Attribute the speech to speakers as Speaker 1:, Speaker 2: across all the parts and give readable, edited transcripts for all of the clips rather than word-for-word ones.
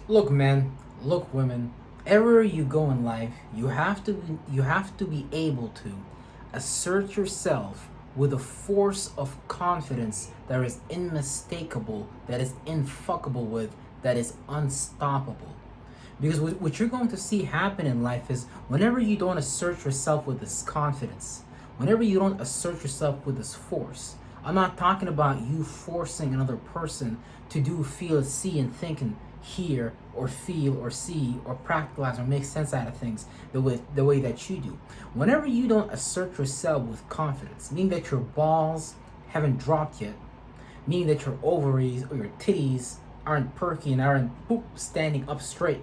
Speaker 1: Look, men, look, women. Everywhere you go in life, you have to be able to assert yourself with a force of confidence that is unmistakable, that is infuckable with, that is unstoppable. Because what you're going to see happen in life is whenever you don't assert yourself with this confidence, whenever you don't assert yourself with this force, I'm not talking about you forcing another person to do, feel, see, and think, and hear, or feel, or see, or practicalize, or make sense out of things the way that you do. Whenever you don't assert yourself with confidence, meaning that your balls haven't dropped yet, meaning that your ovaries or your titties aren't perky and aren't boop standing up straight,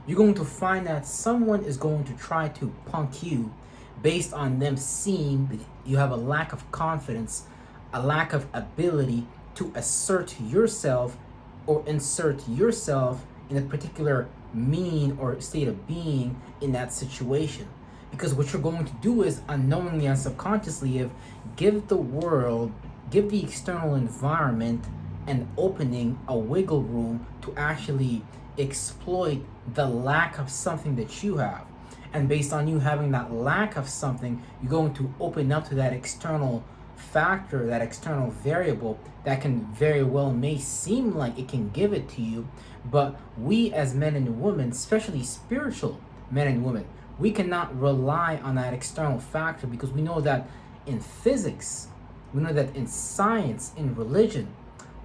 Speaker 1: you're going to find that someone is going to try to punk you based on them seeing that you have a lack of confidence, a lack of ability to assert yourself or insert yourself in a particular meaning or state of being in that situation. Because what you're going to do is unknowingly and subconsciously give the world, give the external environment an opening, a wiggle room to actually exploit the lack of something that you have. And based on you having that lack of something, you're going to open up to that external factor, that external variable that can very well may seem like it can give it to you. But we as men and women, especially spiritual men and women, we cannot rely on that external factor because we know that in physics, we know that in science, in religion,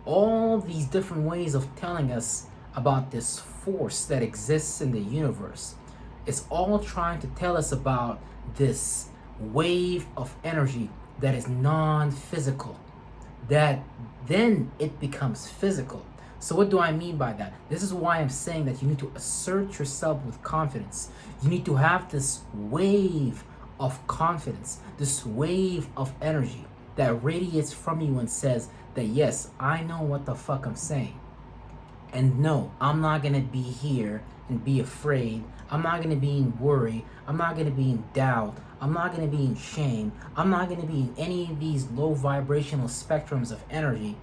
Speaker 1: all these different ways of telling us about this force that exists in the universe. It's all trying to tell us about this wave of energy that is non physical, that then it becomes physical. So, what do I mean by that? This is why I'm saying that you need to assert yourself with confidence. You need to have this wave of confidence, this wave of energy that radiates from you and says that, yes, I know what the fuck I'm saying. And no, I'm not going to be here and be afraid. I'm not going to be in worry. I'm not going to be in doubt. I'm not going to be in shame. I'm not going to be in any of these low vibrational spectrums of energy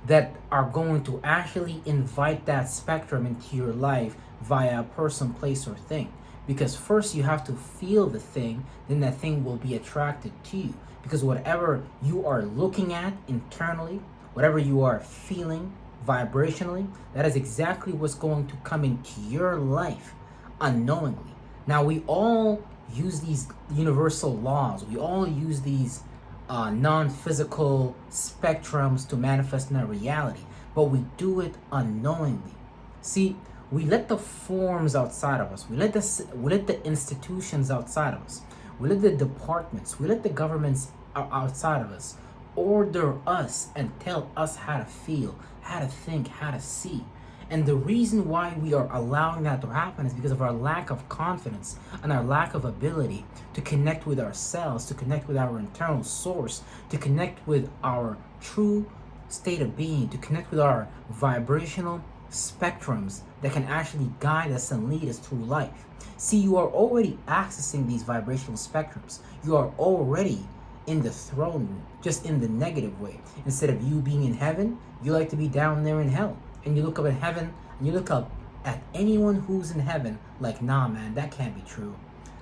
Speaker 1: that are going to actually invite that spectrum into your life via a person, place, or thing. Because first you have to feel the thing, then that thing will be attracted to you. Because whatever you are looking at internally, whatever you are feeling vibrationally, that is exactly what's going to come into your life unknowingly. Now, we all use these universal laws, we all use these non physical spectrums to manifest in our reality, but we do it unknowingly. See, we let the forms outside of us, we let the institutions outside of us, we let the departments, we let the governments outside of us order us and tell us how to feel, how to think, how to see. And the reason why we are allowing that to happen is because of our lack of confidence and our lack of ability to connect with ourselves, to connect with our internal source, to connect with our true state of being, to connect with our vibrational spectrums that can actually guide us and lead us through life. See, you are already accessing these vibrational spectrums. You are already in the throne room, just in the negative way. Instead of you being in heaven, you like to be down there in hell. And you look up at heaven and you look up at anyone who's in heaven like, nah, man, that can't be true.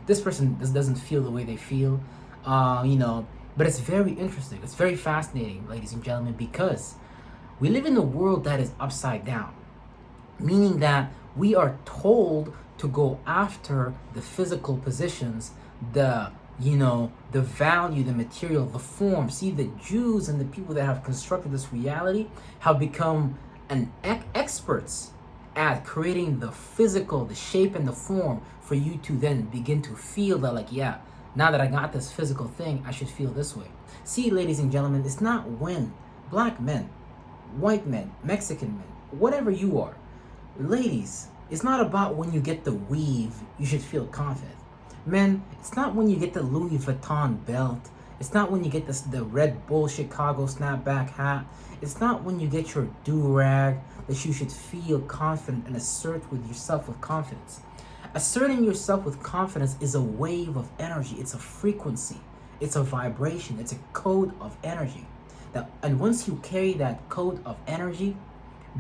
Speaker 1: This person doesn't feel the way they feel, But it's very interesting. It's very fascinating, ladies and gentlemen, because we live in a world that is upside down, meaning that we are told to go after the physical positions, the value, the material, the form. See, the Jews and the people that have constructed this reality have become experts at creating the physical, the shape and the form for you to then begin to feel that, like, yeah, now that I got this physical thing, I should feel this way. See, ladies and gentlemen, it's not when black men, white men, Mexican men, whatever you are, ladies, it's not about when you get the weave, you should feel confident. Men, it's not when you get the Louis Vuitton belt. It's not when you get the Red Bull Chicago snapback hat. It's not when you get your do-rag that you should feel confident and assert with yourself with confidence. Asserting yourself with confidence is a wave of energy. It's a frequency. It's a vibration. It's a code of energy. And once you carry that code of energy,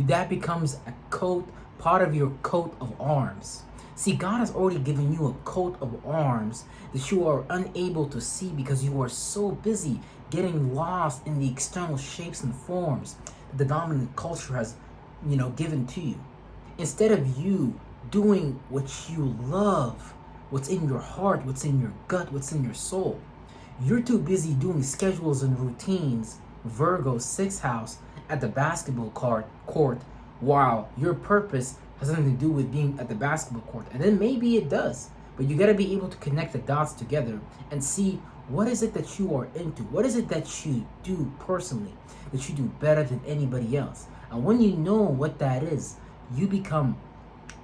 Speaker 1: that becomes a code part of your coat of arms. See, God has already given you a coat of arms that you are unable to see because you are so busy getting lost in the external shapes and forms that the dominant culture has, given to you. Instead of you doing what you love, what's in your heart, what's in your gut, what's in your soul, you're too busy doing schedules and routines, Virgo 6th house, at the basketball court, while your purpose has nothing to do with being at the basketball court. And then maybe it does, but you got to be able to connect the dots together and see what is it that you are into, what is it that you do personally that you do better than anybody else. And when you know what that is, you become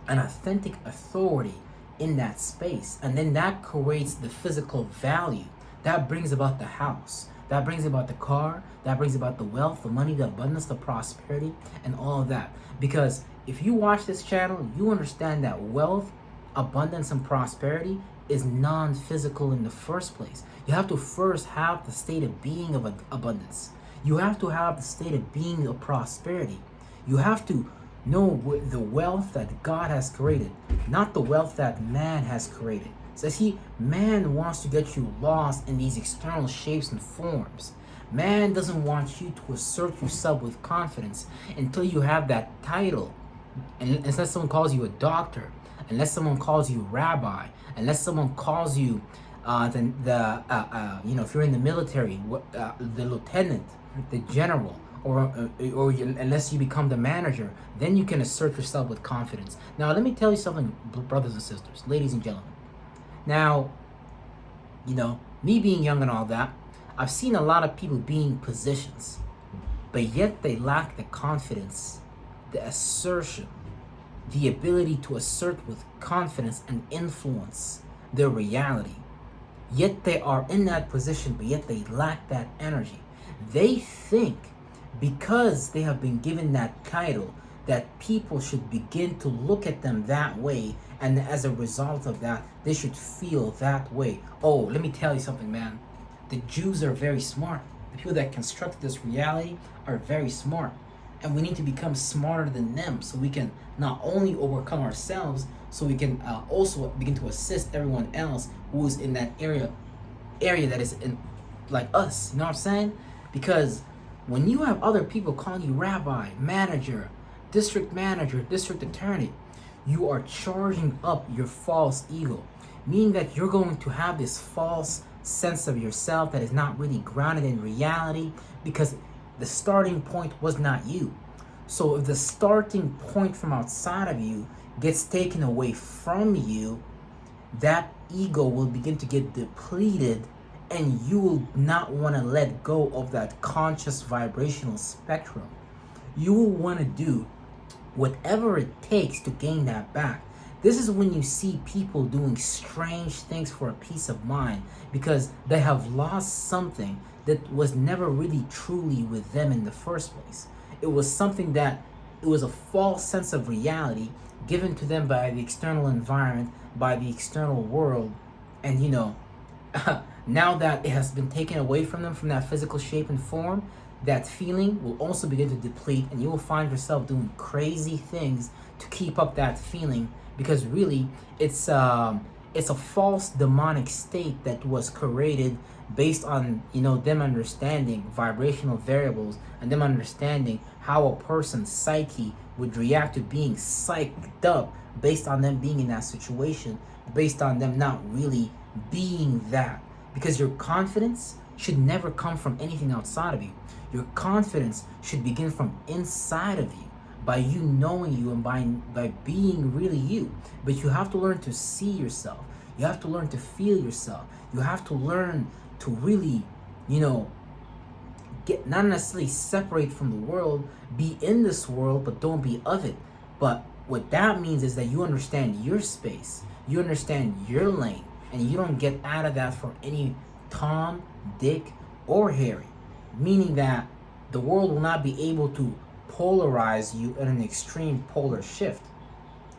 Speaker 1: an authentic authority in that space, and then that creates the physical value that brings about the house, that brings about the car, that brings about the wealth, the money, the abundance, the prosperity, and all of that. Because if you watch this channel, you understand that wealth, abundance, and prosperity is non-physical in the first place. You have to first have the state of being of abundance. You have to have the state of being of prosperity. You have to know the wealth that God has created, not the wealth that man has created. So man wants to get you lost in these external shapes and forms. Man doesn't want you to assert yourself with confidence until you have that title. And unless someone calls you a doctor, unless someone calls you rabbi, unless someone calls you if you're in the military, the lieutenant, the general, or unless you become the manager, then you can assert yourself with confidence. Now, let me tell you something, brothers and sisters, ladies and gentlemen. Now, me being young and all that, I've seen a lot of people being positions, but yet they lack the confidence, the assertion, the ability to assert with confidence and influence their reality. Yet they are in that position, but yet they lack that energy. They think because they have been given that title that people should begin to look at them that way, and as a result of that, they should feel that way. Oh, let me tell you something, man. The Jews are very smart. The people that constructed this reality are very smart. And we need to become smarter than them so we can not only overcome ourselves, so we can also begin to assist everyone else who is in that area that is in like us. You know what I'm saying? Because when you have other people calling you rabbi, manager, district attorney, you are charging up your false ego, meaning that you're going to have this false sense of yourself that is not really grounded in reality because the starting point was not you. So if the starting point from outside of you gets taken away from you, that ego will begin to get depleted, and you will not want to let go of that conscious vibrational spectrum. You will want to do whatever it takes to gain that back. This is when you see people doing strange things for a peace of mind because they have lost something that was never really truly with them in the first place. It was something that it was a false sense of reality given to them by the external environment, by the external world, and now that it has been taken away from them from that physical shape and form, that feeling will also begin to deplete, and you will find yourself doing crazy things to keep up that feeling, because really it's a false demonic state that was created based on them understanding vibrational variables and them understanding how a person's psyche would react to being psyched up based on them being in that situation, based on them not really being that. Because your confidence should never come from anything outside of you. Your confidence should begin from inside of you, by you knowing you and by being really you. But you have to learn to see yourself. You have to learn to feel yourself. You have to learn to really, get not necessarily separate from the world, be in this world, but don't be of it. But what that means is that you understand your space, you understand your lane, and you don't get out of that for any Tom, Dick, or Harry. Meaning that the world will not be able to polarize you in an extreme polar shift.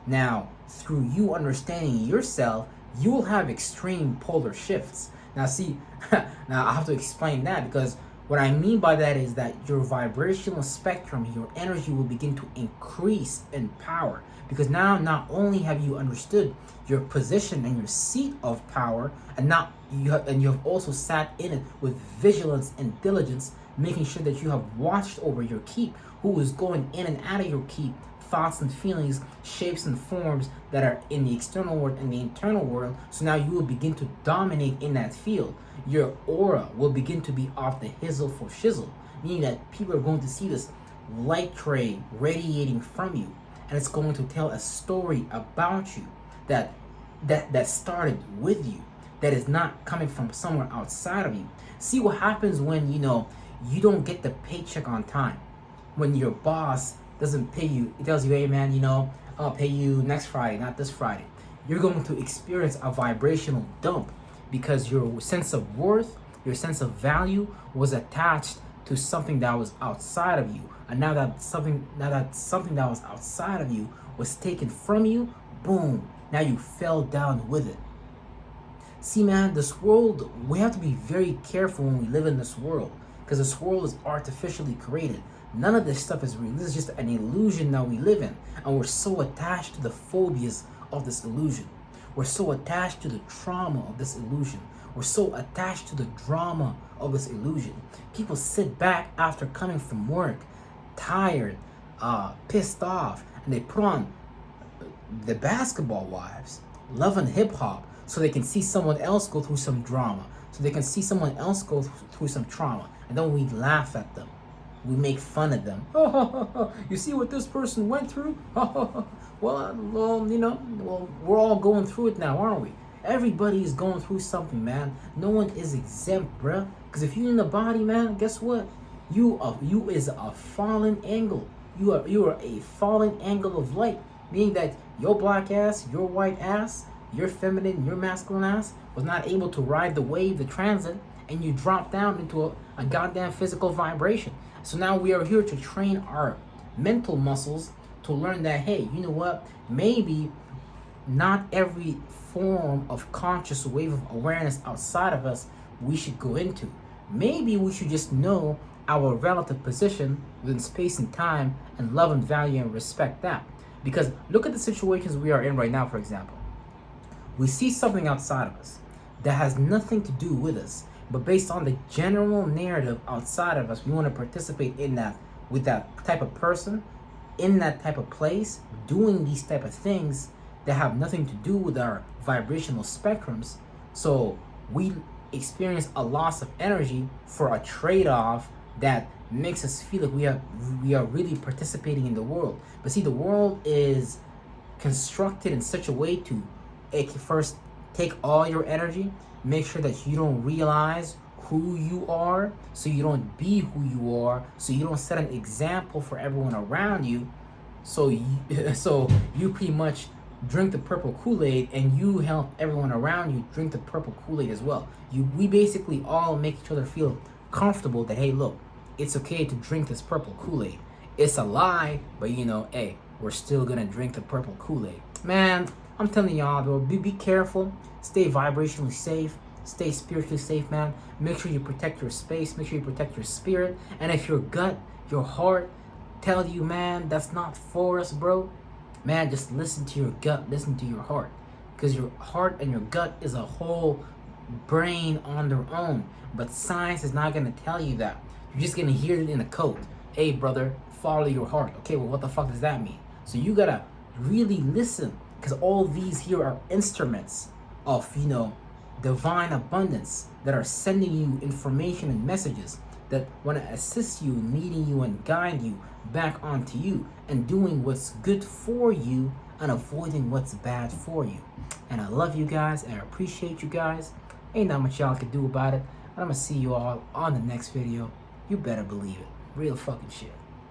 Speaker 1: Now, through you understanding yourself, you will have extreme polar shifts. Now see, now I have to explain that because What I mean by that is that your vibrational spectrum, your energy will begin to increase in power, because now not only have you understood your position and your seat of power, and now you have also sat in it with vigilance and diligence, making sure that you have watched over your keep, who is going in and out of your keep, thoughts and feelings, shapes and forms that are in the external world and the internal world. So now you will begin to dominate in that field. Your aura will begin to be off the hizzle for shizzle, meaning that people are going to see this light ray radiating from you, and it's going to tell a story about you that started with you, that is not coming from somewhere outside of you. See what happens when you don't get the paycheck on time, when your boss doesn't pay you. It tells you, hey man, I'll pay you next Friday, not this Friday. You're going to experience a vibrational dump, because your sense of worth, your sense of value was attached to something that was outside of you. And now that something that was outside of you was taken from you, boom, now you fell down with it. See man, this world, we have to be very careful when we live in this world, because this world is artificially created. None of this stuff is real. This is just an illusion that we live in. And we're so attached to the phobias of this illusion. We're so attached to the trauma of this illusion. We're so attached to the drama of this illusion. People sit back after coming from work, tired, pissed off, and they put on the Basketball Wives, Love and Hip Hop, so they can see someone else go through some drama, so they can see someone else go through some trauma. And then we laugh at them. We make fun of them. You see what this person went through? Well, we're all going through it now, aren't we? Everybody is going through something, man. No one is exempt, bruh. Because if you're in the body, man, guess what? You is a fallen angle. You are a fallen angle of light, meaning that your black ass, your white ass, your feminine, your masculine ass was not able to ride the wave, the transit, and you drop down into a goddamn physical vibration. So now we are here to train our mental muscles to learn that, hey, you know what? Maybe not every form of conscious wave of awareness outside of us we should go into. Maybe we should just know our relative position within space and time and love and value and respect that. Because look at the situations we are in right now, for example. We see something outside of us that has nothing to do with us, but based on the general narrative outside of us, we want to participate in that, with that type of person, in that type of place, doing these type of things that have nothing to do with our vibrational spectrums. So we experience a loss of energy for a trade-off that makes us feel like we are really participating in the world. But see, the world is constructed in such a way to first take all your energy, make sure that you don't realize who you are, so you don't be who you are, so you don't set an example for everyone around you. So you pretty much drink the purple Kool-Aid, and you help everyone around you drink the purple Kool-Aid as well. We basically all make each other feel comfortable that, hey, look, it's okay to drink this purple Kool-Aid. It's a lie, but hey, we're still gonna drink the purple Kool-Aid. Man, I'm telling y'all, bro, be careful. Stay vibrationally safe. Stay spiritually safe, man. Make sure you protect your space. Make sure you protect your spirit. And if your gut, your heart tell you, man, that's not for us, bro, man, just listen to your gut. Listen to your heart. Because your heart and your gut is a whole brain on their own. But science is not going to tell you that. You're just going to hear it in a code. Hey, brother, follow your heart. Okay, well, what the fuck does that mean? So you got to really listen. Because all these here are instruments of, divine abundance that are sending you information and messages that want to assist you, leading you and guide you back onto you and doing what's good for you and avoiding what's bad for you. And I love you guys and I appreciate you guys. Ain't not much y'all can do about it. And I'm going to see you all on the next video. You better believe it. Real fucking shit.